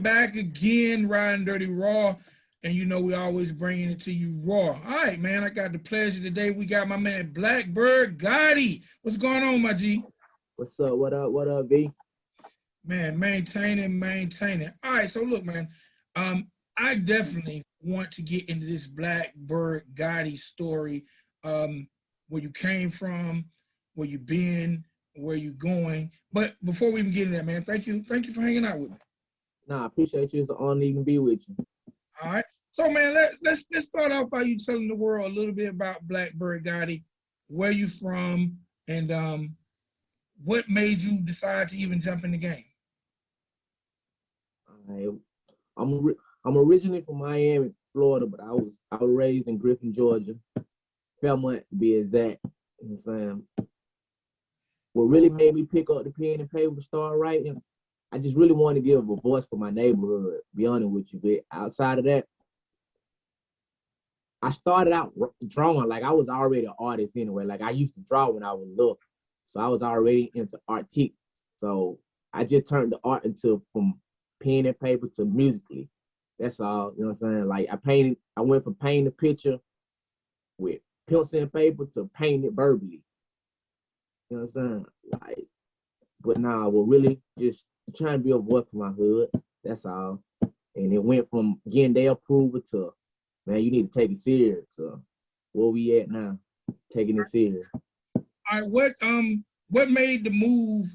back again, riding dirty raw. And you know we always bringing it to you raw. All right, man. I got the pleasure today. We got my man Bird Gotti. What's going on, my G? What's up? What up? What up, V? Man, maintaining. All right, so look, man. I definitely want to get into this Bird Gotti story. Where you came from, where you been, where you going. But before we even get into that, man, thank you for hanging out with me. Nah, I appreciate you. It's an honor to even be with you. All right. So, man, let's start off by you telling the world a little bit about Bird Gotti, where you from, and what made you decide to even jump in the game. I'm originally from Miami, Florida, but I was raised in Griffin, Georgia, Fairmont to be exact. You know what I'm saying? What really made me pick up the pen and paper to start writing, I just really wanted to give a voice for my neighborhood, be honest with you. But outside of that, I started out drawing. Like, I was already an artist anyway. Like, I used to draw when I was little. So I was already into artistic. So I just turned the art into from pen and paper to musically. That's all, you know what I'm saying? Like, I went from painting a picture with pencil and paper to painting it verbally. You know what I'm saying? Like, but now we're really just trying to be a voice for my hood. That's all. And it went from getting their approval to, man, you need to take it serious. So where we at now? Taking it serious. All right, what made the move?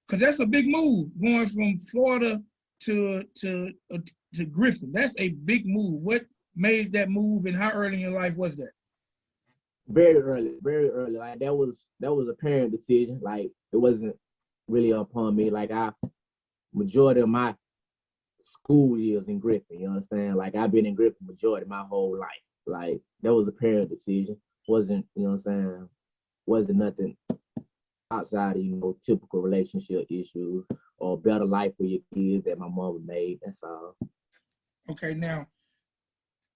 Because that's a big move, going from Florida to Griffin. That's a big move. What made that move, and how early in your life was that? Very early, very early. Like, that was a parent decision. Like, it wasn't really upon me. Like, majority of my school years in Griffin, you know what I'm saying? Like, I've been in Griffin majority of my whole life. Like, that was a parent decision. Wasn't, you know what I'm saying? Wasn't nothing outside of, you know, typical relationship issues or better life for your kids that my mother made. That's all. Okay, now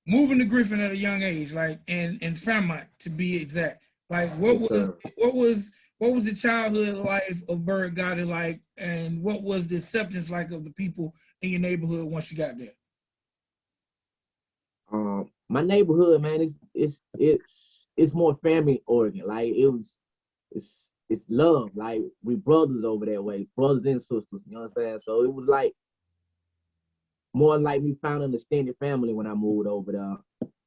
moving to Griffin at a young age, like in Fairmont to be exact. Like, what was the childhood life of Bird Gotti like, and what was the acceptance like of the people in your neighborhood once you got there? My neighborhood, man, it's more family oriented. Like, it's love. Like, we brothers over that way, brothers and sisters. You know what I'm saying? So it was like more like me found an extended family when I moved over there.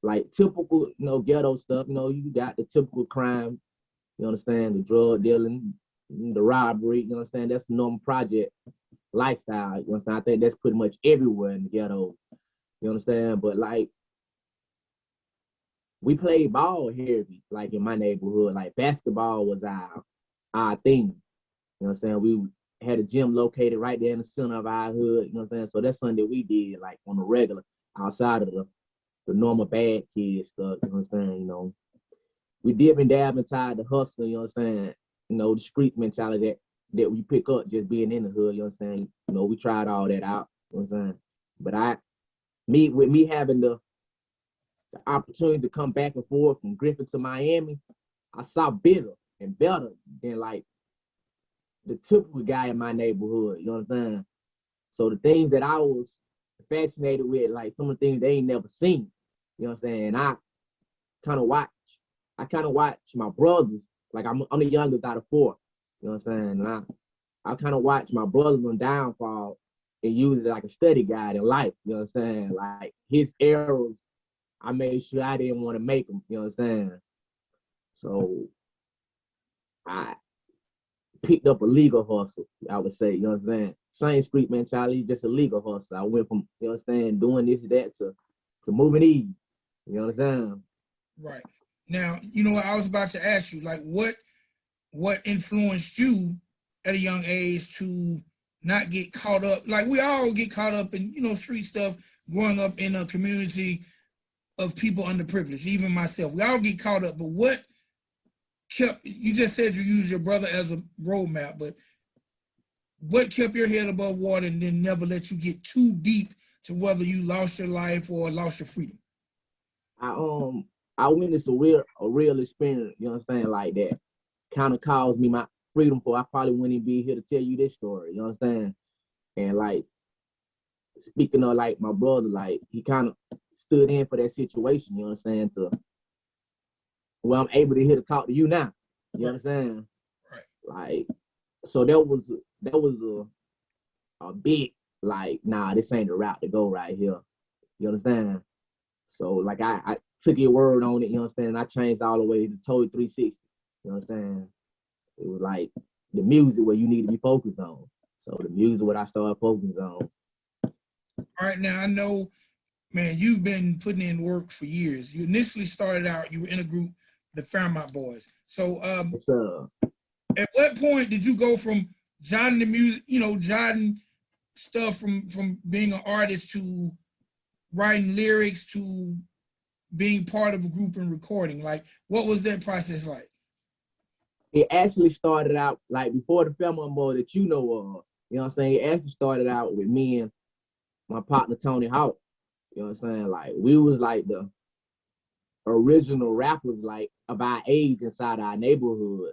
Like, typical, you know, ghetto stuff. You know, you got the typical crime. You understand? The drug dealing, the robbery. You understand? That's the normal project lifestyle. You understand? I think that's pretty much everywhere in the ghetto. You understand? But, like, we played ball here, like, in my neighborhood. Like, basketball was our thing. You know what I'm saying? We had a gym located right there in the center of our hood. You know what I'm saying? So that's something that we did, like, on the regular, outside of the normal bad kid stuff. You know what I'm saying? You know, we dip and dab inside the hustle. You know what I'm saying? You know, the street mentality that we pick up just being in the hood. You know what I'm saying? You know, we tried all that out. You know what I'm saying? But with me having the opportunity to come back and forth from Griffin to Miami, I saw bigger and better than, like, the typical guy in my neighborhood. You know what I'm saying? So the things that I was fascinated with, like, some of the things they ain't never seen. You know what I'm saying? And I kind of watch my brothers. Like, I'm the youngest out of four. You know what I'm saying? And I kind of watch my brothers on downfall and use it like a study guide in life. You know what I'm saying? Like, his errors, I made sure I didn't want to make them. You know what I'm saying? So I picked up a legal hustle, I would say. You know what I'm saying? Same street mentality, just a legal hustle. I went from, you know what I'm saying, doing this and that to moving easy. You know what I'm saying? Right. Now, you know what I was about to ask you, like, what influenced you at a young age to not get caught up? Like, we all get caught up in, you know, street stuff growing up in a community of people underprivileged, even myself. We all get caught up, but what kept, you just said you use your brother as a roadmap, but what kept your head above water and then never let you get too deep to whether you lost your life or lost your freedom? I witnessed a real experience, you know what I'm saying, like that kind of caused me my freedom. For I probably wouldn't be here to tell you this story, you know what I'm saying? And, like, speaking of like my brother, like he kind of stood in for that situation, you know what I'm saying? To where I'm able to here to talk to you now. You know what I'm saying? Right. Like, so that was a big like, nah, this ain't the route to go right here. You understand? So like I took your word on it, you know what I'm saying? I changed all the way to totally 360. You know what I'm saying? It was like the music where you need to be focused on. So the music what I started focusing on. All right, now I know, man, you've been putting in work for years. You initially started out, you were in a group, the Fairmont Boys. So It's at what point did you go from jotting the music, jotting stuff from being an artist to writing lyrics to being part of a group and recording? Like, what was that process like? it actually started out like before the Fairmont Boys that you know of. You know what I'm saying? It actually started out with me and my partner Tony Hawk. You know what I'm saying? Like we was like the original rappers like of our age inside our neighborhood.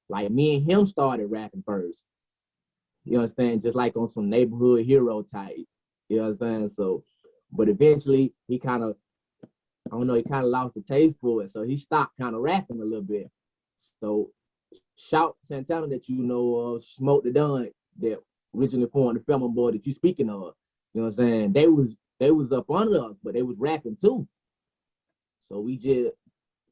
Like me and him started rapping first. You know what I'm saying? Just like on some neighborhood hero type. You know what I'm saying? So, but eventually he kind of, I don't know, he kind of lost the taste for it. So he stopped kind of rapping a little bit. So Shout Santana that you know of, Smoke the Dunn that originally formed the Fairmont Boy that you speaking of. You know what I'm saying? They was up under us, but they was rapping too. So we just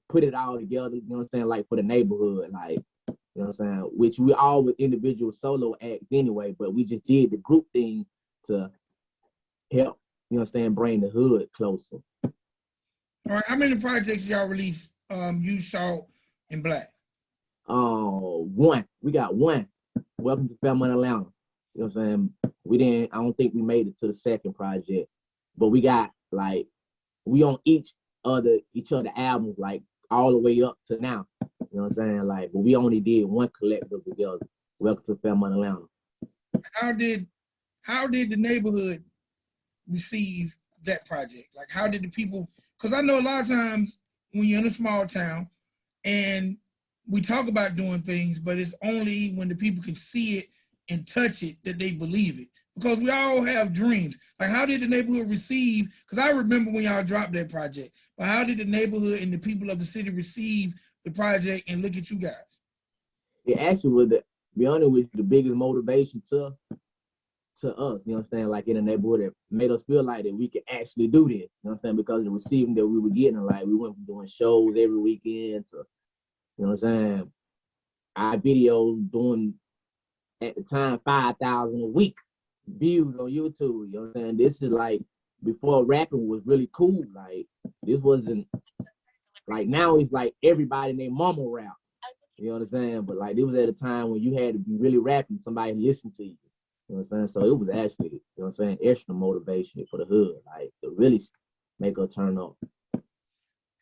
put it all together, you know what I'm saying, like for the neighborhood, like, you know what I'm saying, which we all with individual solo acts anyway, but we just did the group thing to help, you know what I'm saying, bring the hood closer. All right, how many projects y'all released? You Shout and Black. One. We got one. Welcome to Fairmont, Atlanta. You know what I'm saying? I don't think we made it to the second project, but we got like, we on each other albums, like all the way up to now. You know what I'm saying? Like, but we only did one collective together. Welcome to Fairmont, Atlanta. How did the neighborhood receive that project? Like, how did the people? Because I know a lot of times when you're in a small town and we talk about doing things, but it's only when the people can see it and touch it that they believe it. Because we all have dreams. Like, how did the neighborhood receive? Because I remember when y'all dropped that project, but how did the neighborhood and the people of the city receive the project and look at you guys? It actually was, be honest with you, the biggest motivation to us, you know what I'm saying, like in the neighborhood that made us feel like that we could actually do this, you know what I'm saying, because of the receiving that we were getting, like we went from doing shows every weekend to, you know what I'm saying, our videos doing at the time 5,000 a week views on YouTube, you know what I'm saying, this is like before rapping was really cool, like this wasn't, like now it's like everybody named mama rap, you know what I'm saying, but like it was at a time when you had to be really rapping, somebody listened to you. You know what I'm saying? So it was actually, you know what I'm saying, extra motivation for the hood, like to really make her turn up. All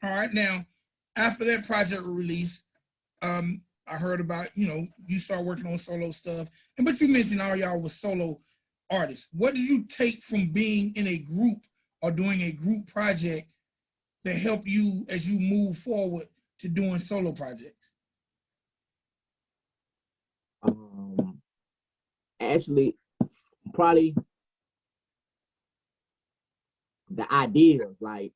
right, now, after that project was released, I heard about, you start working on solo stuff, but you mentioned all y'all was solo artists. What did you take from being in a group or doing a group project that helped you as you move forward to doing solo projects? Actually, probably the ideas, like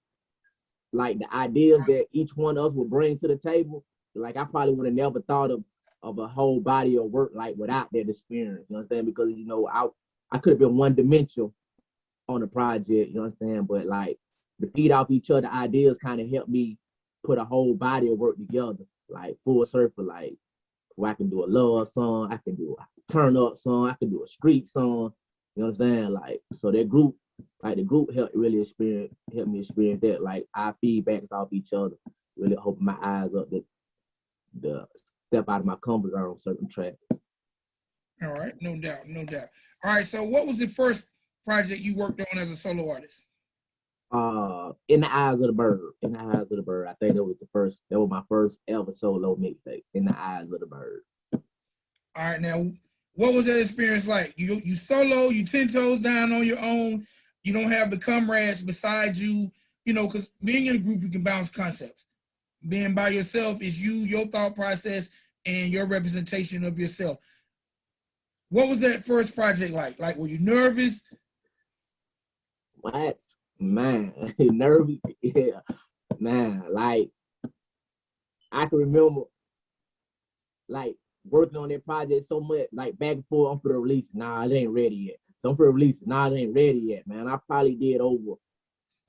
the ideas that each one of us would bring to the table. Like I probably would have never thought of a whole body of work like without that experience. You know what I'm saying? Because I could have been one dimensional on the project. You know what I'm saying? But like to feed off each other ideas kind of helped me put a whole body of work together, like full circle, like where I can do a love song, I can do a turn up song, I can do a street song. You know what I'm saying? Like so that group, like the group helped me experience that. Like our feedbacks off each other, really open my eyes up to the step out of my comfort zone on certain tracks. All right, no doubt, no doubt. All right, so what was the first project you worked on as a solo artist? In the Eyes of the Bird. In the Eyes of the Bird. I think that was my first ever solo mixtape. In the Eyes of the Bird. All right, now what was that experience like? You solo, you 10 toes down on your own. You don't have the comrades beside you, because being in a group, you can bounce concepts. Being by yourself is your thought process, and your representation of yourself. What was that first project like? Like, were you nervous? What? Man, nervous. Yeah, man. Like I can remember like working on that project so much, like back and forth. I'm for the release. Nah, it ain't ready yet. So I'm for the release. Nah, it ain't ready yet, man. I probably did over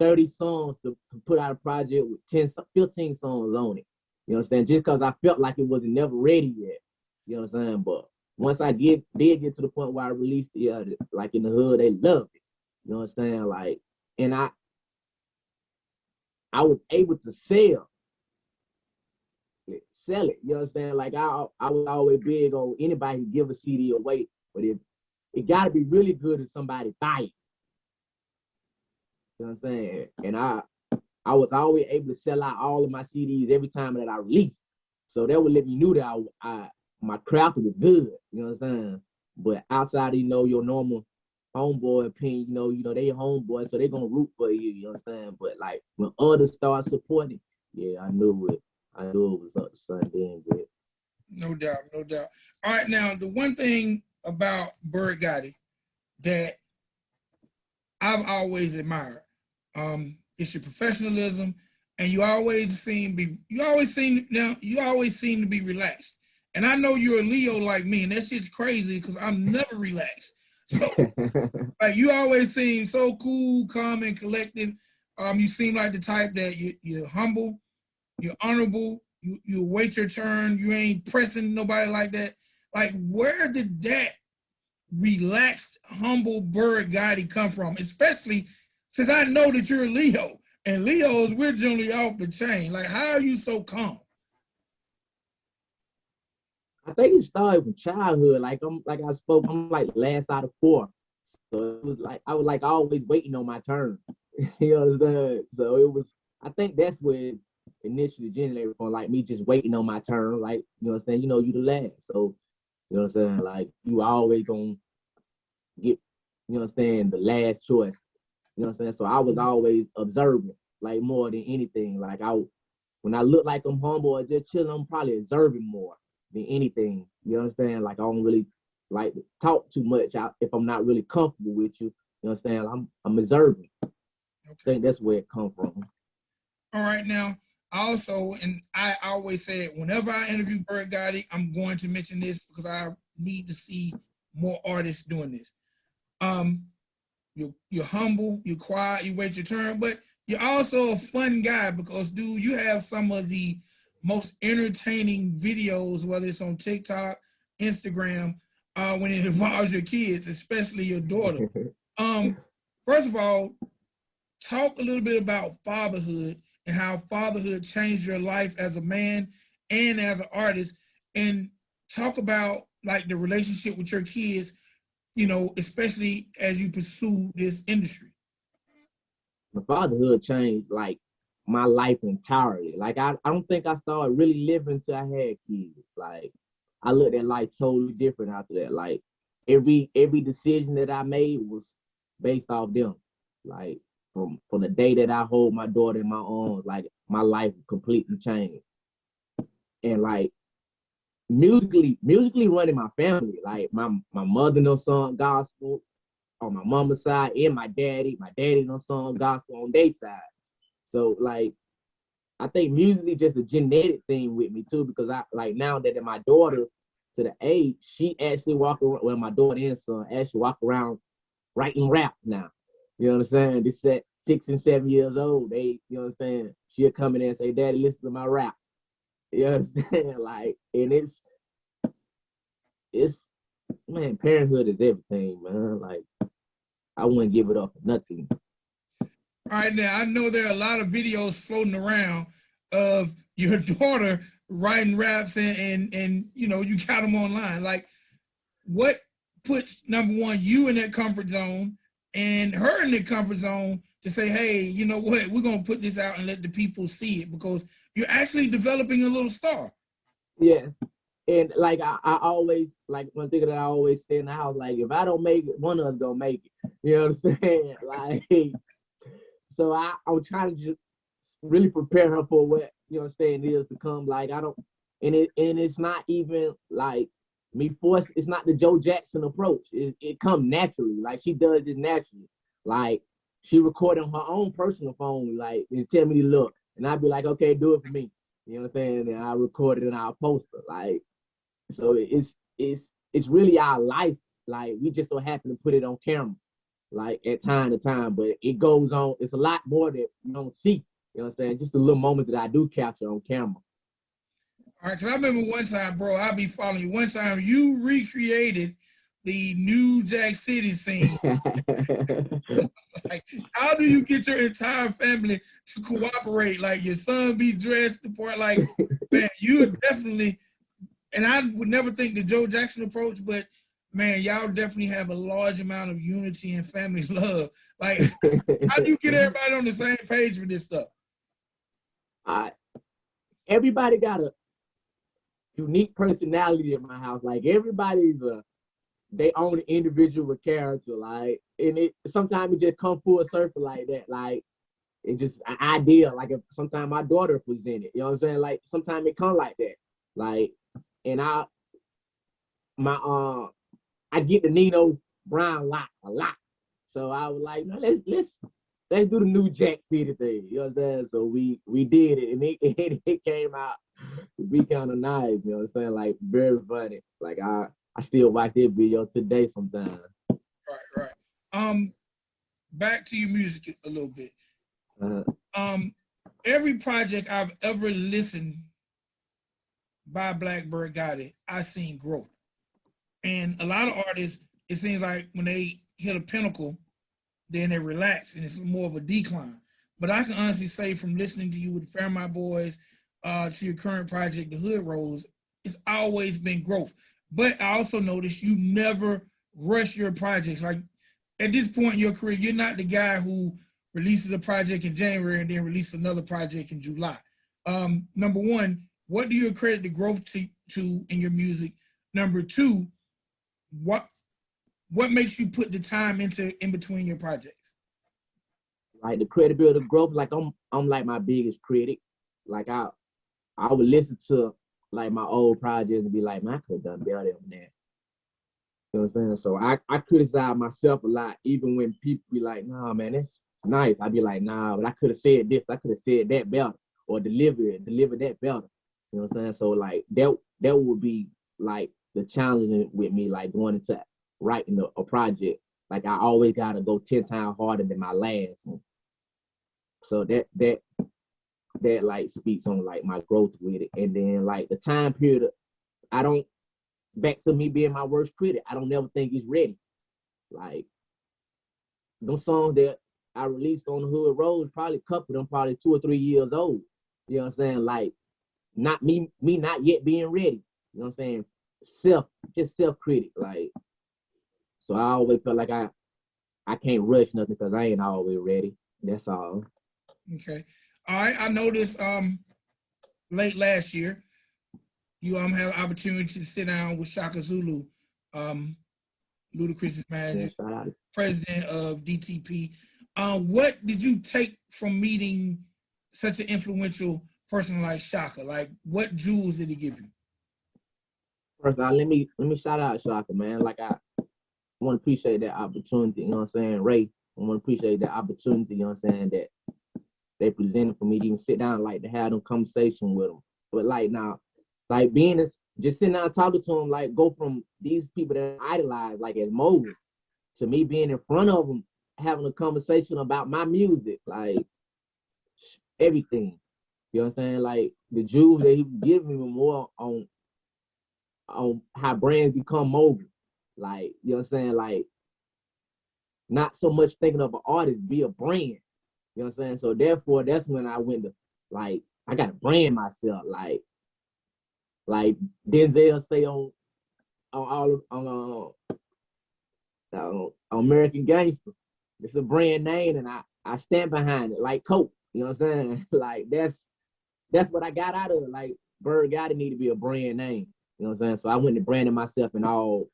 30 songs to put out a project with 10, 15 songs on it. You know what I'm saying? Just because I felt like it wasn't never ready yet. You know what I'm saying? But once I did get to the point where I released it, yeah, like in the hood, they loved it. You know what I'm saying? Like, and I was able to sell it. You know what I'm saying? Like I was always big on anybody who give a CD away, but it got to be really good if somebody buy it. You know what I'm saying? And I was always able to sell out all of my CDs every time that I released. So that would let me know that my craft was good. You know what I'm saying? But outside, your normal homeboy opinion, they your homeboy, so they gonna root for you. You know what I'm saying? But like when others start supporting, yeah, I knew it. I knew it was up to something good. No doubt, no doubt. All right, now the one thing about Bird Gotti that I've always admired, it's your professionalism, and you always seem to be relaxed. And I know you're a Leo like me, and that shit's crazy because I'm never relaxed. So like you always seem so cool, calm, and collected. You seem like the type that you're humble, you're honorable, you wait your turn, you ain't pressing nobody like that. Like, where did that relaxed, humble Bird Gotti come from? Especially since I know that you're a Leo, and Leos, we're generally off the chain. Like, how are you so calm? I think it started from childhood. I'm like last out of four. So it was like I was like always waiting on my turn. You know what I'm saying? So it was I think that's where it initially generated from, like me just waiting on my turn, like you know what I'm saying, you the last. So you know what I'm saying, like you always gonna get, you know what I'm saying, the last choice. You know what I'm saying? So I was always observing, like more than anything. Like when I look like I'm humble or just chilling, I'm probably observing more than anything. You understand? Like I don't really like to talk too much if I'm not really comfortable with you. You understand? I'm observing. I think that's where it comes from. All right, now also, and I always say it whenever I interview Bird Gotti, I'm going to mention this because I need to see more artists doing this. Um, you're humble, you're quiet, you wait your turn, but you're also a fun guy because, dude, you have some of the most entertaining videos, whether it's on TikTok, Instagram, when it involves your kids, especially your daughter. Um, First of all, talk a little bit about fatherhood and how fatherhood changed your life as a man and as an artist, and talk about like the relationship with your kids, especially as you pursue this industry. My fatherhood changed like my life entirely. Like I don't think I started really living until I had kids. Like I looked at life totally different after that. Like every decision that I made was based off them. Like from the day that I hold my daughter in my arms, like my life completely changed. And like musically running my family. Like my mother no sung gospel on my mama's side, and my daddy no sung gospel on their side. So like I think musically just a genetic thing with me too, because I like now that my daughter to the age, she actually walk around, well, my daughter and son actually walk around writing rap now. You know what I'm saying? This at 6 and 7 years old, you know what I'm saying? She'll come in and say, Daddy, listen to my rap. You understand? Like, and it's man, parenthood is everything, man. Like, I wouldn't give it up for nothing. All right, now I know there are a lot of videos floating around of your daughter writing raps and you got them online. Like, what puts number one you in that comfort zone and her in the comfort zone to say, hey, you know what, we're gonna put this out and let the people see it because you're actually developing a little star. Yeah. And like I always like one thing that I always say in the house, like if I don't make it, one of us gonna make it. You know what I'm saying? Like so I'm trying to just really prepare her for what, you know what I'm saying, is to come. Like I don't and it's not even like me force, it's not the Joe Jackson approach. It come naturally. Like she does it naturally. Like she recorded on her own personal phone, like, and tell me to look. And I'd be like, okay, do it for me. You know what I'm saying? And I recorded and I'll post it. Like, so it's really our life. Like, we just so happen to put it on camera, like at time to time. But it goes on. It's a lot more that you don't see. You know what I'm saying? Just a little moment that I do capture on camera. All right, because I remember one time, bro, I'll be following you. One time you recreated the New Jack City scene. Like, how do you get your entire family to cooperate? Like, your son be dressed the part. Like, man, you definitely. And I would never think the Joe Jackson approach, but man, y'all definitely have a large amount of unity and family love. Like, how do you get everybody on the same page for this stuff? Everybody got a unique personality in my house. Like, everybody's they own an individual character. Like, and it sometimes it just come full circle like that. Like, it just an idea. Like, if sometimes my daughter present it, you know what I'm saying? Like, sometimes it come like that. Like, and I get the Nino Brown a lot. So I was like, no, let's do the New Jack City thing. You know what I'm saying? So we did it, and it came out to be kind of nice. You know what I'm saying? Like, very funny. Like, I still watch that video today sometimes. Right. Back to your music a little bit. Every project I've ever listened by Bird Gotti, I've seen growth. And a lot of artists, it seems like when they hit a pinnacle, then they relax and it's more of a decline. But I can honestly say, from listening to you with the Fairmont Boys to your current project, The Hood Rose, it's always been growth. But I also noticed you never rush your projects. Like, at this point in your career, you're not the guy who releases a project in January and then releases another project in July. Number one, what do you accredit the growth to in your music? Number two, what makes you put the time in between your projects? Like, the credibility growth, like, I'm like my biggest critic. Like, I would listen to like my old projects and be like, man, I could have done better than that. You know what I'm saying? So I criticize myself a lot, even when people be like, nah, man, that's nice. I'd be like, nah, but I could have said this, I could have said that better, or deliver that better. You know what I'm saying? So, like, that would be like the challenge with me, like, going into writing a project. Like, I always gotta go 10 times harder than my last one. So that like speaks on like my growth with it. And then, like, the time period, back to me being my worst critic, I don't never think it's ready. Like, those songs that I released on The Hood Rose, probably a couple of them probably 2 or 3 years old. You know what I'm saying? Like, not me not yet being ready. You know what I'm saying? Self-critic. Like, so I always felt like I can't rush nothing because I ain't always ready. That's all. Okay. All right. I noticed late last year, you had an opportunity to sit down with Shaka Zulu, Ludacris's manager, president of DTP. What did you take from meeting such an influential person like Shaka? Like, what jewels did he give you? First, let me shout out Shaka, man. Like, I want to appreciate that opportunity. You know what I'm saying, Ray? I want to appreciate that opportunity. You know what I'm saying, that they presented for me to even sit down, like, to have them conversation with them. But, like, now, like, just sitting down talking to them, like, go from these people that I idolize, like, as Moses, to me being in front of them, having a conversation about my music, like, everything. You know what I'm saying? Like, the jewels that he was giving me more on how brands become mobile. Like, you know what I'm saying? Like, not so much thinking of an artist, be a brand. You know what I'm saying? So therefore, that's when I went to, like, I gotta brand myself. Like Denzel say on American Gangster, it's a brand name, and I stand behind it, like Coke. You know what I'm saying? Like, that's what I got out of it. Like, Bird Gotti need to be a brand name. You know what I'm saying? So I went to branding myself in all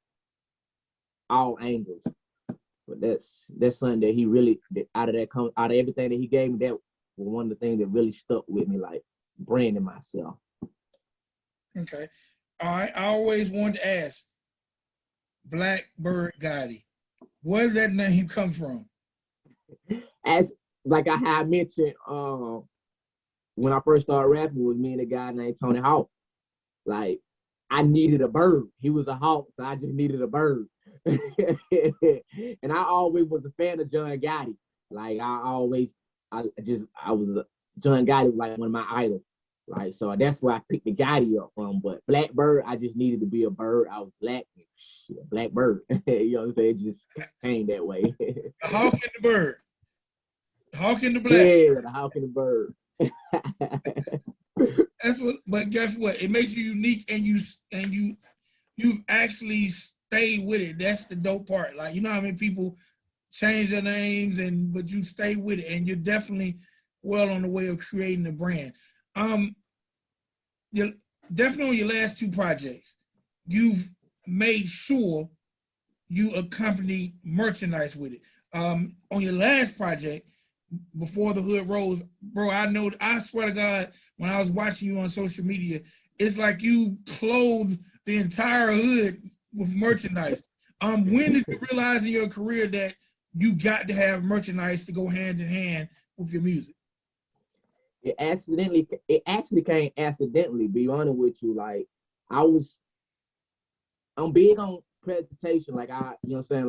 angles. But that's something that he really, out of everything that he gave me, that was one of the things that really stuck with me, like, branding myself. Okay. All right. I always wanted to ask, Bird Gotti, where does that name come from? As like I mentioned, when I first started rapping, it was me and a guy named Tony Hawk. Like I needed a bird. He was a hawk, so I just needed a bird. And I always was a fan of John Gotti. Like I was John Gotti was like one of my idols. Like so that's where I picked the Gotti up from. But Blackbird, I just needed to be a bird. I was black, Blackbird. You know what I'm saying? It just came that way. The hawk and the bird. The hawk and the black. Yeah, the hawk and the bird. That's what. But guess what? It makes you unique, and you've actually stayed with it. That's the dope part. Like you know how many people change their names, but you stay with it, and you're definitely well on the way of creating a brand. You're definitely on your last two projects, you've made sure you accompany merchandise with it. On your last project, Before the Hood Rose, bro, I swear to God, when I was watching you on social media, it's like you clothed the entire hood with merchandise. When did you realize in your career that you got to have merchandise to go hand in hand with your music? It actually came accidentally, be honest with you. Like I'm big on presentation. Like you know what I'm saying?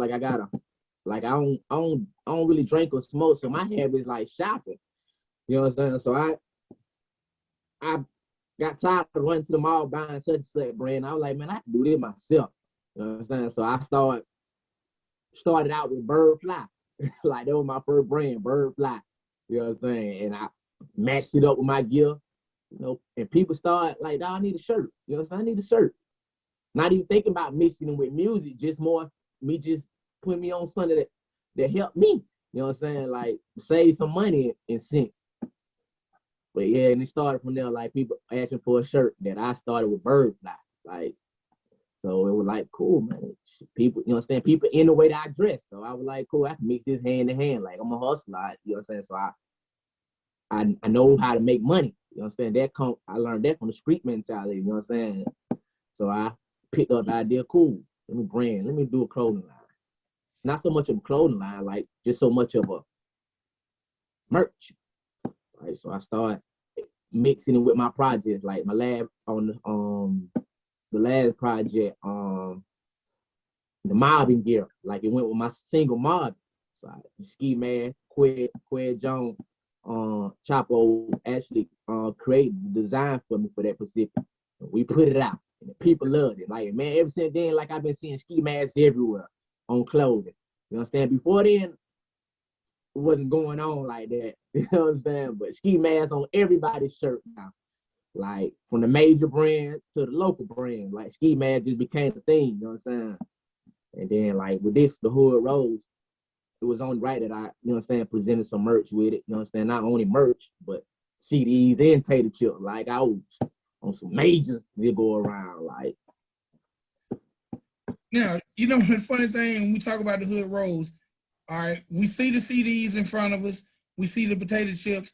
Like I don't really drink or smoke, so my habit is like shopping. You know what I'm saying? So I got tired of running to the mall buying such and such brand. I was like, man, I can do this myself. You know what I'm saying? So I started out with Bird Fly. Like that was my first brand, Bird Fly. You know what I'm saying? And I matched it up with my gear, you know, and people start like, I need a shirt. You know what I'm saying? I need a shirt. Not even thinking about mixing it with music, just more me just putting me on something that helped me. You know what I'm saying? Like save some money in sense. But yeah, and it started from there, like people asking for a shirt that I started with Bird Fly. Like, so it was like, cool, man. People, you know what I'm saying? People in the way that I dress. So I was like, cool, I can mix this hand in hand. Like I'm a hustler, you know what I'm saying? So I know how to make money. You know what I'm saying? I learned that from the street mentality, you know what I'm saying? So I picked up the idea, cool, let me do a clothing line. Not so much of a clothing line, like just so much of a merch. Right. So I started mixing it with my projects, like my lab on the last project, the mobbing gear. Like it went with my single mob. So Ski Man, Qued Jones, Chapo actually created the design for me for that Pacific. We put it out, and the people loved it. Like man, ever since then, like I've been seeing ski masks everywhere on clothing. You know what I'm saying? Before then, it wasn't going on like that. You know what I'm saying? But ski masks on everybody's shirt now. Like from the major brand to the local brand, like ski mask just became a thing. You know what I'm saying? And then like with this, the Hood Rose, it was only right that I, you know what I'm saying, presented some merch with it. You know what I'm saying? Not only merch, but CDs and tater chip. Like I was on some majors to go around. Like now, you know the funny thing when we talk about the Hood Rose, all right, we see the CDs in front of us, we see the potato chips,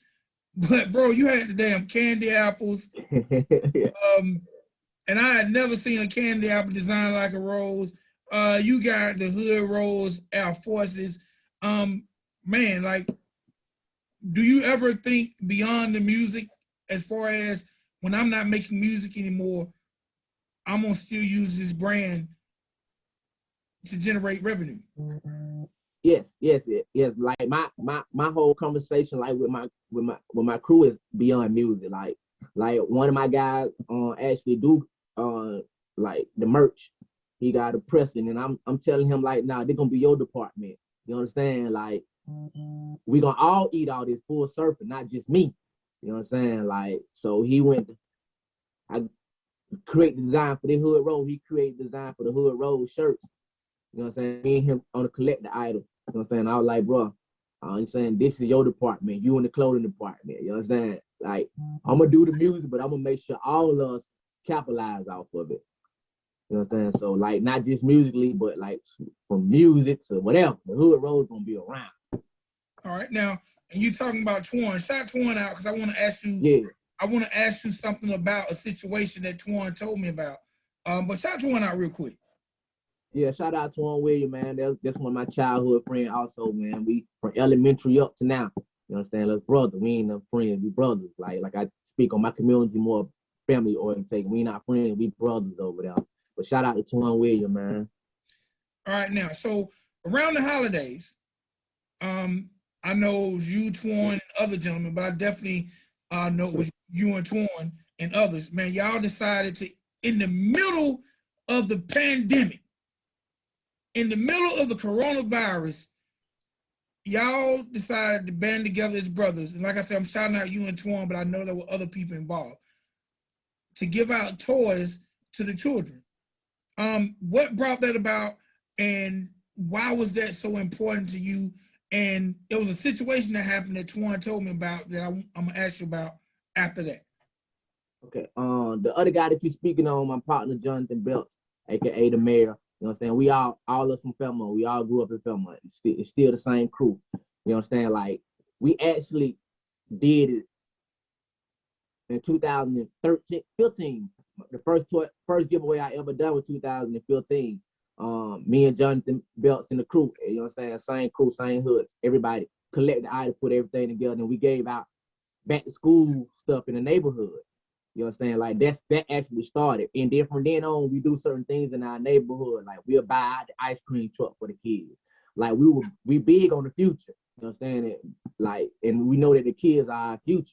but bro, you had the damn candy apples. Yeah. And I had never seen a candy apple designed like a rose. You got the Hood Rose Air Forces. Man, like, do you ever think beyond the music as far as when I'm not making music anymore, I'm gonna still use this brand to generate revenue? Yes. Like my whole conversation, like with my crew is beyond music. Like one of my guys actually do like the merch. He got a pressing, and I'm telling him like, nah, they're gonna be your department. You understand? Like we gonna all eat all this full surfing, not just me. You know what I'm saying? Like so he went. I create the design for the Hood Rose. He created the design for the Hood Rose shirts. You know what I'm saying? Me and him on the collector item. You know what I'm saying? I was like, bro, I'm saying this is your department. You in the clothing department. You know what I'm saying? Like, I'm gonna do the music, but I'm gonna make sure all of us capitalize off of it. You know what I'm saying? So like not just musically, but like from music to whatever. The Hood Rose gonna be around. All right, now, and you talking about Twan. Shout Twan out because I want to ask you. Yeah. I want to ask you something about a situation that Twan told me about. But shout Twan out real quick. Yeah, shout out to William, man. That's one of my childhood friends also, man. We from elementary up to now. You understand? Let's brother. We ain't no friends, we brothers. Like I speak on my community more family oriented. We not friends, we brothers over there. But shout out to Twan William, man. All right, now, so around the holidays, I know you, Twan, and other gentlemen, but I definitely know it was you and Twan and others. Man, y'all decided to, in the middle of the pandemic, in the middle of the coronavirus, y'all decided to band together as brothers. And like I said, I'm shouting out you and Twan, but I know there were other people involved to give out toys to the children. What brought that about, and why was that so important to you? And it was a situation that happened that Twan told me about that I'm gonna ask you about after that. Okay. The other guy that you're speaking on, my partner Jonathan Belts, aka the mayor. You know what I'm saying? We all us from Fairmont. We all grew up in Fairmont. It's still the same crew. You know what I'm saying? Like we actually did it in 2013, 15. The first giveaway I ever done was 2015. Me and Jonathan Belts and the crew, you know what I'm saying? Same crew, same hoods. Everybody collected items, put everything together, and we gave out back to school stuff in the neighborhood. You know what I'm saying? Like that actually started. And then from then on, we do certain things in our neighborhood. Like we'll buy the ice cream truck for the kids. Like we big on the future. You know what I'm saying? Like, and we know that the kids are our future.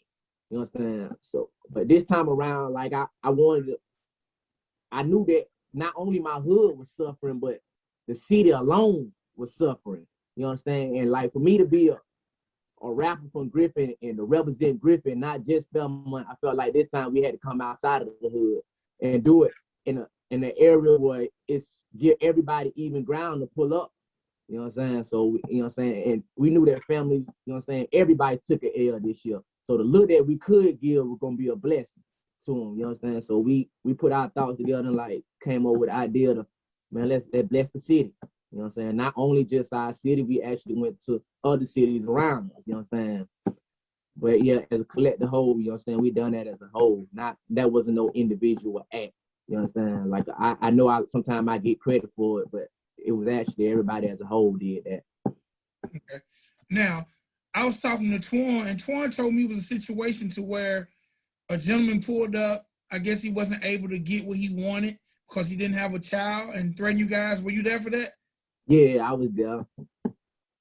You know what I'm saying? So, but this time around, like I knew that not only my hood was suffering, but the city alone was suffering. You know what I'm saying? And like for me to be a rapper from Griffin and to represent Griffin, not just Fairmont, I felt like this time we had to come outside of the hood and do it in an area where it's give everybody even ground to pull up. You know what I'm saying? So, you know what I'm saying? And we knew that families, you know what I'm saying, everybody took an L this year. So the look that we could give was gonna be a blessing to them. You know what I'm saying? So we put our thoughts together and like came up with the idea to, man, let's bless the city. You know what I'm saying? Not only just our city, we actually went to other cities around us. You know what I'm saying? But yeah, as a collective whole, you know what I'm saying? We done that as a whole. Not that wasn't no individual act. You know what I'm saying? Like I know sometimes I get credit for it, but it was actually everybody as a whole did that. Okay. Now, I was talking to Twan, and Twan told me it was a situation to where a gentleman pulled up. I guess he wasn't able to get what he wanted because he didn't have a child and threatened you guys. Were you there for that? Yeah, I was there.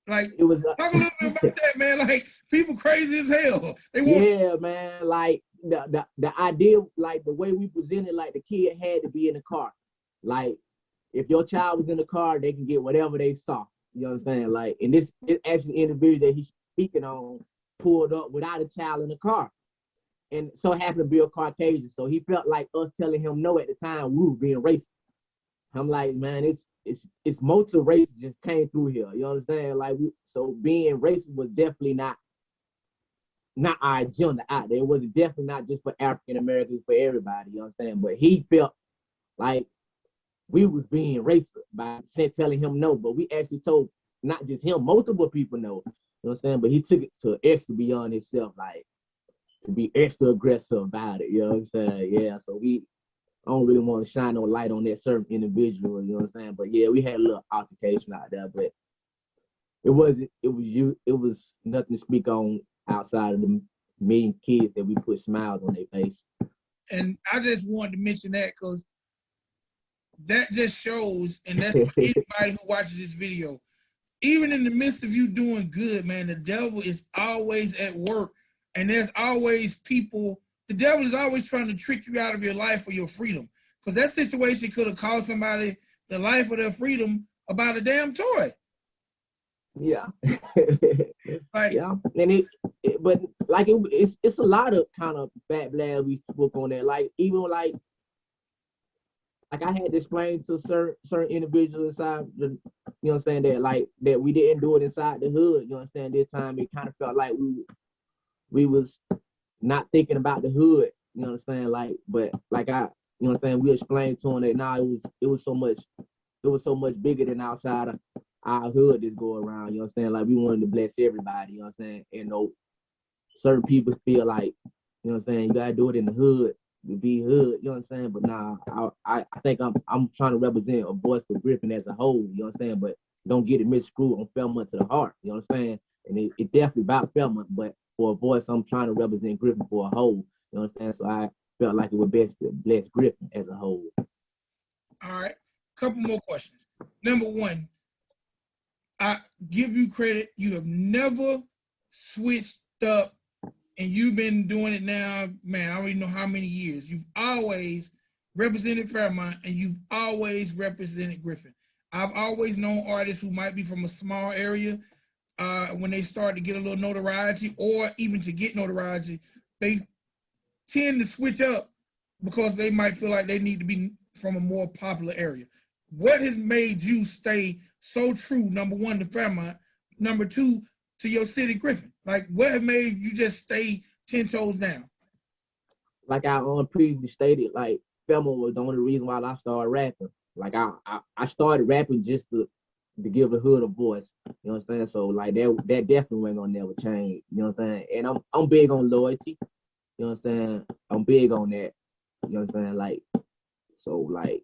Like, it was talk a little bit about that, man. Like, people crazy as hell. They want. Yeah, man. Like the idea, like the way we presented, like the kid had to be in the car. Like, if your child was in the car, they can get whatever they saw. You know what I'm saying? Like, and this actually individual that he's speaking on pulled up without a child in the car. And so happened to be a Caucasian. So he felt like us telling him no at the time, we were being racist. I'm like, man, it's multiple races just came through here. You know what I'm saying? Like, so being racist was definitely not our agenda out there. It was definitely not just for African Americans, for everybody. You know what I'm saying? But he felt like we was being racist by telling him no. But we actually told not just him, multiple people no. You know what I'm saying? But he took it to extra beyond himself, like to be extra aggressive about it. You know what I'm saying? Yeah. So I don't really want to shine no light on that certain individual, you know what I'm saying? But yeah, we had a little altercation out there, but it was nothing to speak on outside of the million kids that we put smiles on their face. And I just wanted to mention that because that just shows, and that's for anybody who watches this video, even in the midst of you doing good, man, the devil is always at work. And there's always people, the devil is always trying to trick you out of your life or your freedom. Because that situation could have cost somebody the life or their freedom about a damn toy. Yeah. Like, yeah. And but like it's a lot of kind of backlash we spoke on that. Like, even like I had to explain to certain individuals inside the, you know what I'm saying, that like that we didn't do it inside the hood. You know what I'm saying? This time it kind of felt like we was not thinking about the hood. You know what I'm saying? Like, but like you know what I'm saying, we explained to them that now it was so much bigger than outside of our hood that's go around. You know what I'm saying? Like, we wanted to bless everybody. You know what I'm saying? And certain people feel like, you know what I'm saying, you gotta do it in the hood. to be hood, you know what I'm saying? But nah, I think I'm trying to represent a voice for Griffin as a whole, you know what I'm saying? But don't get it miscrewed on Fairmont to the heart, you know what I'm saying? And it definitely about Fairmont, but for a voice, I'm trying to represent Griffin for a whole, you know what I'm saying? So I felt like it was best to bless Griffin as a whole. All right, couple more questions. Number one, I give you credit. You have never switched up, and you've been doing it now, man, I don't even know how many years. You've always represented Fairmont, and you've always represented Griffin. I've always known artists who might be from a small area, when they start to get a little notoriety, or even to get notoriety, they tend to switch up because they might feel like they need to be from a more popular area. What has made you stay so true, number one, to Fairmont, number two, to your city, Griffin? Like, what has made you just stay 10 toes down? Like I previously stated, like Fairmont was the only reason why I started rapping. Like I started rapping just to give the hood a voice. You know what I'm saying? So like that definitely ain't gonna never change. You know what I'm saying? And I'm big on loyalty. You know what I'm saying? I'm big on that. You know what I'm saying? Like, so like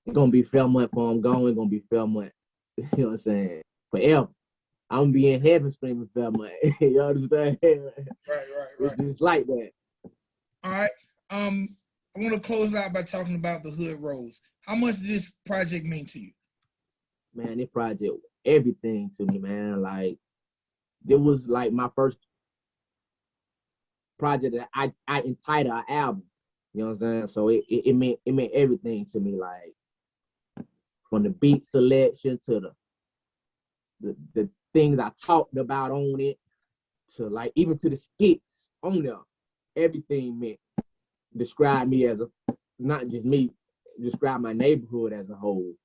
it's gonna be Fairmont before I'm gone, it's gonna be Fairmont. You know what I'm saying? Forever. I'm gonna be in heaven screaming Fairmont. You understand? Right. It's just like that. All right. I want to close out by talking about the Hood Rose. How much does this project mean to you? Man, this project, everything to me, man. Like, it was like my first project that I entitled an album. You know what I'm saying? So it meant everything to me. Like, from the beat selection to the things I talked about on it, to like even to the skits on there, everything meant describe me as a, not just me, describe my neighborhood as a whole.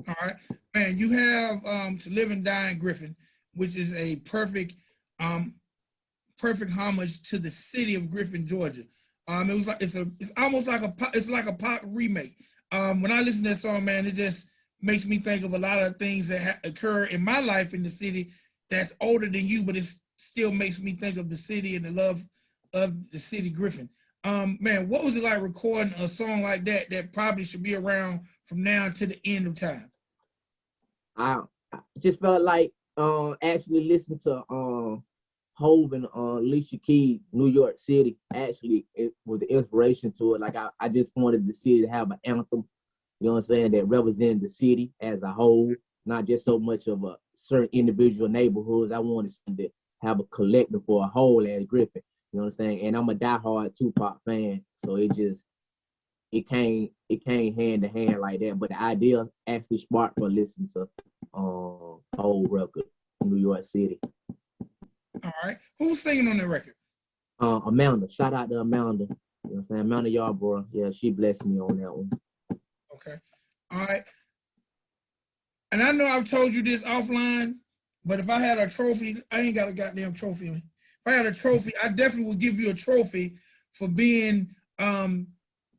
All right, man. You have To Live and Die in Griffin, which is a perfect homage to the city of Griffin, Georgia. It was like it's almost like a pop remake. When I listen to that song, man, it just makes me think of a lot of things that occur in my life in the city that's older than you, but it still makes me think of the city and the love of the city, Griffin. Man, what was it like recording a song like that probably should be around from now to the end of time? I just felt like actually listening to Hove and Alicia Keys, New York City. Actually, it was the inspiration to it. Like I just wanted the city to have an anthem, you know what I'm saying, that represented the city as a whole, not just so much of a certain individual neighborhoods. I wanted to have a collective for a whole as Griffin, you know what I'm saying? And I'm a diehard Tupac fan, so it came hand to hand like that. But the idea actually sparked for listening to whole record, New York City. All right. Who's singing on that record? Amanda. Shout out to Amanda. You know what I'm saying? Amanda Yarborough. Yeah, she blessed me on that one. Okay. All right. And I know I've told you this offline, but if I had a trophy, I ain't got a goddamn trophy. If I had a trophy, I definitely would give you a trophy for being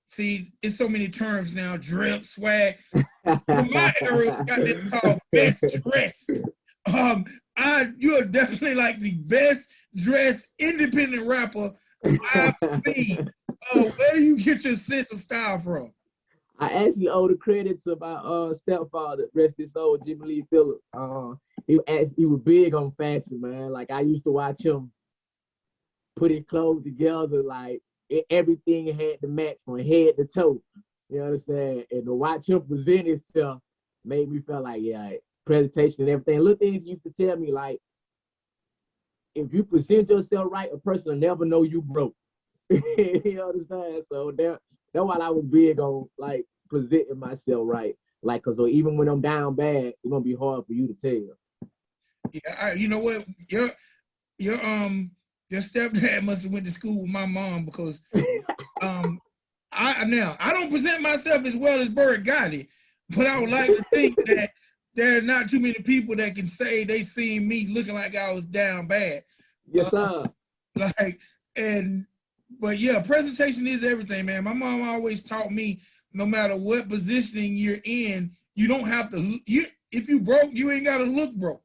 see, it's so many terms now, drip, swag. For my era, it's got this called best dressed. You are definitely like the best dressed independent rapper I've seen. Where do you get your sense of style from? I actually owe the credit to my stepfather, rest his soul, Jimmy Lee Phillips. He was big on fashion, man. Like I used to watch him put his clothes together, like everything had to match from head to toe. You understand? And to watch him present himself made me feel like, yeah, presentation and everything. Little things he used to tell me, like, if you present yourself right, a person will never know you broke. You understand? So that's why I was big on like presenting myself right. Like, cause even when I'm down bad, it's gonna be hard for you to tell. Yeah, you know what? Your stepdad must have went to school with my mom, because I don't present myself as well as Bird Gotti, but I would like to think that there are not too many people that can say they seen me looking like I was down bad. Yes, sir. But yeah, presentation is everything, man. My mom always taught me, no matter what positioning you're in, you don't have to. If you broke, you ain't got to look broke.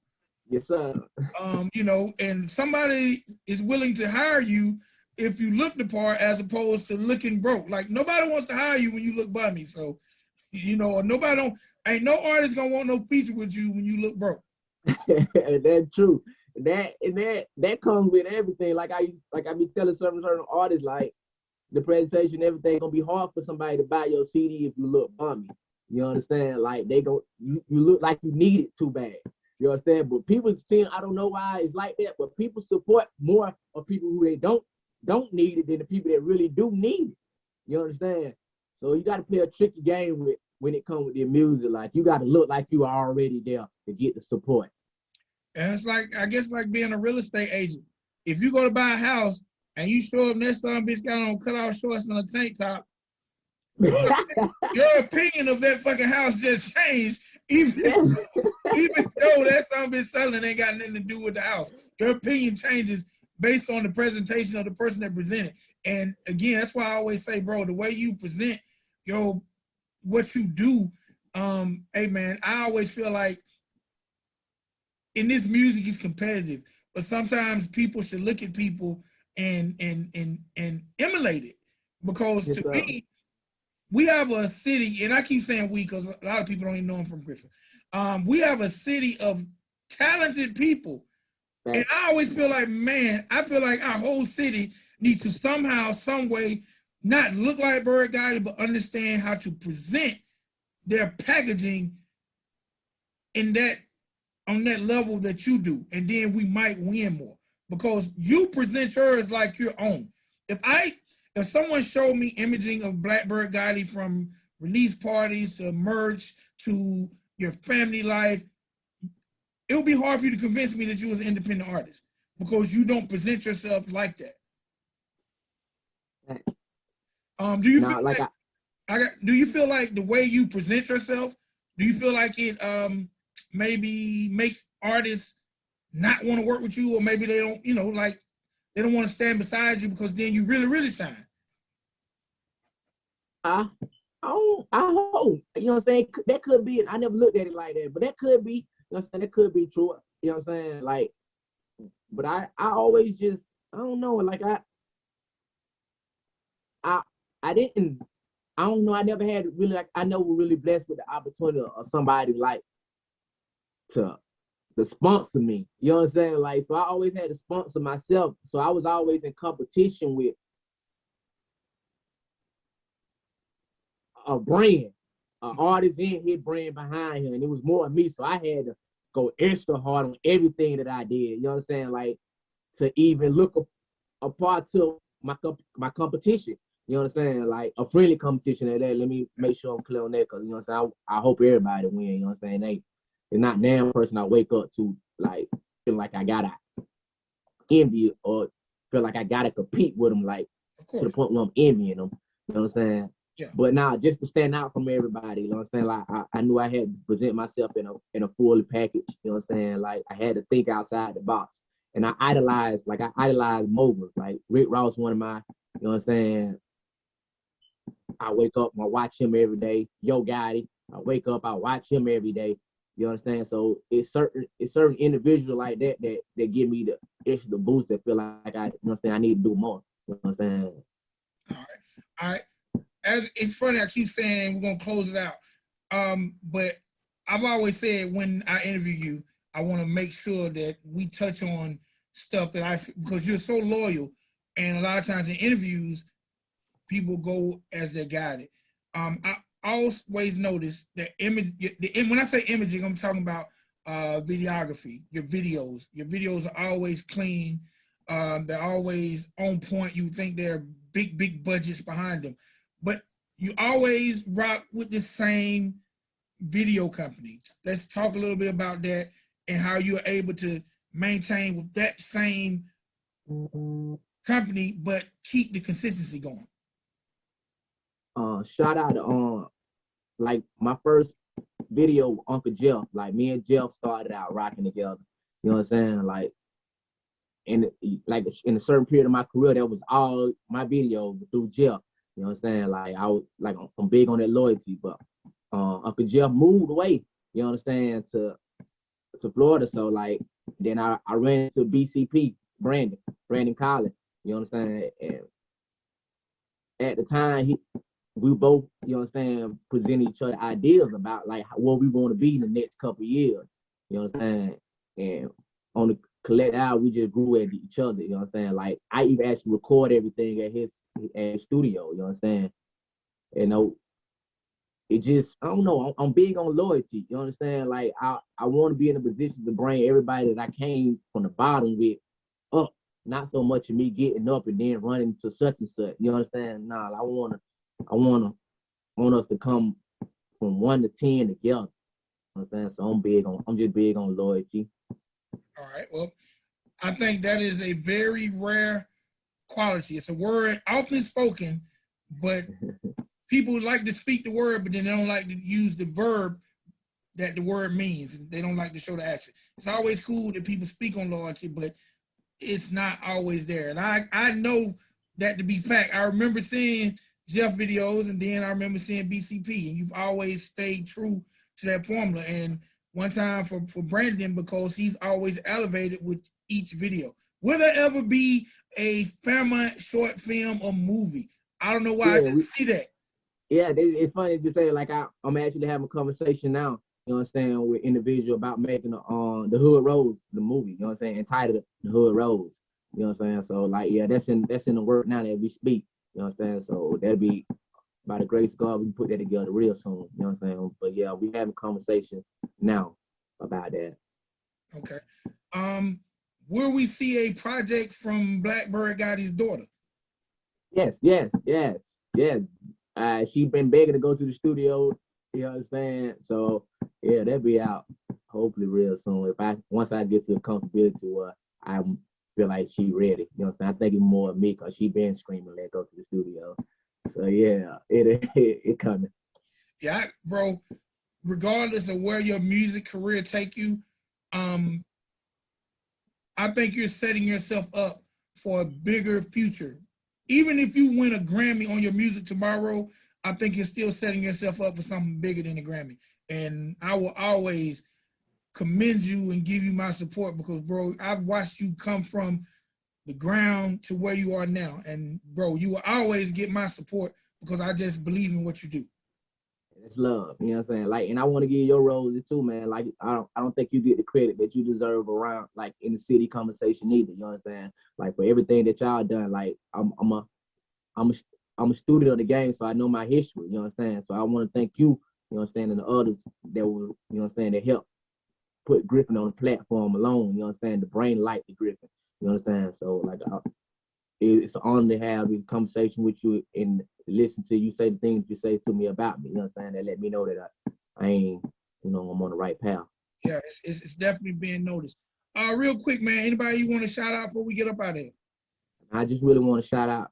Yes, sir. You know, and somebody is willing to hire you if you look the part as opposed to looking broke. Like nobody wants to hire you when you look bummy. So, you know, nobody don't. Ain't no artist gonna want no feature with you when you look broke. That's true. That comes with everything. Like I be telling certain artists, like the presentation, everything gonna be hard for somebody to buy your CD if you look bummy. You understand? Like you look like you need it too bad. You understand? But people still, I don't know why it's like that, but people support more of people who they don't need it than the people that really do need it. You understand? So you got to play a tricky game with when it comes with your music. Like you got to look like you are already there to get the support. And it's like, I guess, like being a real estate agent. If you go to buy a house and you show up and that son bitch got on cutout shorts and a tank top, your opinion of that fucking house just changed, even though that son bitch selling ain't got nothing to do with the house. Your opinion changes based on the presentation of the person that presented. And again, that's why I always say, bro, the way you present what you do, hey man, I always feel like in this music is competitive, but sometimes people should look at people and emulate it. Because to me, we have a city, and I keep saying we because a lot of people don't even know I'm from Griffin. We have a city of talented people. And I always feel like, man, I feel like our whole city needs to somehow, some way, not look like Bird Gotti, but understand how to present their packaging in that on that level that you do, and then we might win more because you present yours like your own. If someone showed me imaging of Black Bird Gotti from release parties to merch to your family life, it would be hard for you to convince me that you was an independent artist because you don't present yourself like that. Do you feel like do you feel like the way you present yourself, do you feel like it maybe makes artists not want to work with you, or maybe they don't, you know, like they don't want to stand beside you because then you really, really shine? I hope, you know what I'm saying? That could be it. I never looked at it like that, but that could be, you know what I'm saying? That could be true. You know what I'm saying? Like, but I always just, I don't know, like I didn't, I don't know, I never had really, like, I never really blessed with the opportunity of somebody like to sponsor me. You know what I'm saying? Like, so I always had to sponsor myself. So I was always in competition with a brand, an artist in his brand behind him, and it was more of me. So I had to go extra hard on everything that I did. You know what I'm saying? Like to even look apart to my competition. You know what I'm saying? Like a friendly competition at that. Let me make sure I'm clear on that, because you know what I'm saying. I hope everybody win. You know what I'm saying? It's not damn person I wake up to like feel like I gotta envy or feel like I gotta compete with them, like to the point where I'm envying them. You know what I'm saying? Yeah. But now, just to stand out from everybody, you know what I'm saying? Like I knew I had to present myself in a full package. You know what I'm saying? Like I had to think outside the box. And I idolize moguls. Like Rick Ross, one of my, you know what I'm saying? I wake up and I watch him every day. Yo Gotti, I wake up, I watch him every day. You understand? So it's certain individuals like that give me the extra boost that feel like I, you know what I'm saying, I need to do more. You know what I'm saying? All right. As it's funny, I keep saying we're gonna close it out. But I've always said when I interview you, I want to make sure that we touch on stuff that because you're so loyal, and a lot of times in interviews, people go as they're guided. I always notice that when I say imaging, I'm talking about videography. Your videos are always clean. They're always on point. You think they're big budgets behind them, but you always rock with the same video company. Let's talk a little bit about that and how you're able to maintain with that same company, but keep the consistency going. Shout out to like my first video, Uncle Jeff. Like me and Jeff started out rocking together. You know what I'm saying? Like in a certain period of my career, that was all my videos through Jeff. You know what I'm saying? Like I'm big on that loyalty, but Uncle Jeff moved away. You understand, to Florida. So like then I ran into BCP Brandon Collins. You You understand? And at the time, we both, you know what I'm saying, present each other ideas about like what we want to be in the next couple of years. You know what I'm saying? And on the collect out, we just grew at each other. You know what I'm saying? Like I even actually record everything at his studio. You know what I'm saying? You know, it just I don't know. I'm big on loyalty. You understand? Like I want to be in a position to bring everybody that I came from the bottom with up. Not so much of me getting up and then running to such and such. You understand? Nah, I want us to come from 1 to 10 together. You know what I'm saying? So I'm just big on loyalty. All right. Well, I think that is a very rare quality. It's a word often spoken, but people like to speak the word, but then they don't like to use the verb that the word means. They don't like to show the action. It's always cool that people speak on loyalty, but it's not always there. And I know that to be fact. I remember seeing Jeff videos, and then I remember seeing BCP, and you've always stayed true to that formula. And one time for Brandon, because he's always elevated with each video. Will there ever be a Fairmont short film or movie? I don't know why I didn't see that. Yeah, it's funny to say, like I'm actually having a conversation now, you know what I'm saying, with individual about making the Hood Rose, the movie, you know what I'm saying, entitled The Hood Rose. You know what I'm saying? So like yeah, that's in the work now that we speak. You know what I'm saying? So that'll be by the grace of God, we can put that together real soon. You know what I'm saying? But yeah, we having conversations now about that. Okay. Will we see a project from Bird Gotti's daughter? Yes. She been begging to go to the studio, you know what I'm saying? So yeah, that'll be out hopefully real soon. Once I get to the comfortability where I feel like she ready, you know what I'm saying? I think it's more of me because she been screaming, let's go to the studio. So yeah, it coming. Yeah, bro, regardless of where your music career take you, I think you're setting yourself up for a bigger future. Even if you win a Grammy on your music tomorrow, I think you're still setting yourself up for something bigger than a Grammy. And I will always commend you and give you my support because, bro, I've watched you come from the ground to where you are now. And, bro, you will always get my support because I just believe in what you do. It's love, you know what I'm saying? Like, and I want to give your roses too, man. Like, I don't think you get the credit that you deserve around, like, in the city conversation either. You know what I'm saying? Like, for everything that y'all done, like, I'm a student of the game, so I know my history. You know what I'm saying? So I want to thank you. You know what I'm saying? And the others that were, you know what I'm saying, that helped put Griffin on the platform alone. You know what I'm saying? The brain light to Griffin. You know what I'm saying? So like, it's an honor to have this conversation with you and listen to you say the things you say to me about me. You know what I'm saying? That let me know that I ain't, you know, I'm on the right path. Yeah, it's definitely being noticed. Real quick, man, anybody you want to shout out before we get up out of here? I just really want to shout out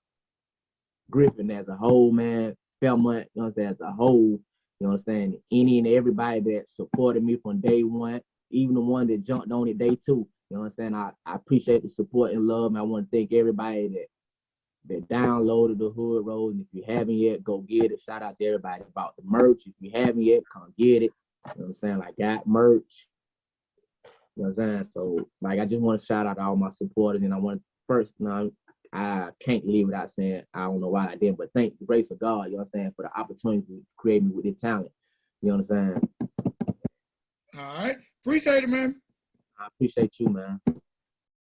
Griffin as a whole, man. Fairmont, you know what I'm saying, as a whole. You know what I'm saying? Any and everybody that supported me from day one, even the one that jumped on it day two. You know what I'm saying? I appreciate the support and love, and I want to thank everybody that downloaded the Hood Rose. And if you haven't yet, go get it. Shout out to everybody about the merch. If you haven't yet, come get it. You know what I'm saying? I got merch. You know what I'm saying? So, like, I just want to shout out to all my supporters. And I want to first, I can't leave without saying, I don't know why I did, but thank the grace of God, you know what I'm saying, for the opportunity to create me with this talent. You know what I'm saying? All right. Appreciate it, man. I appreciate you, man.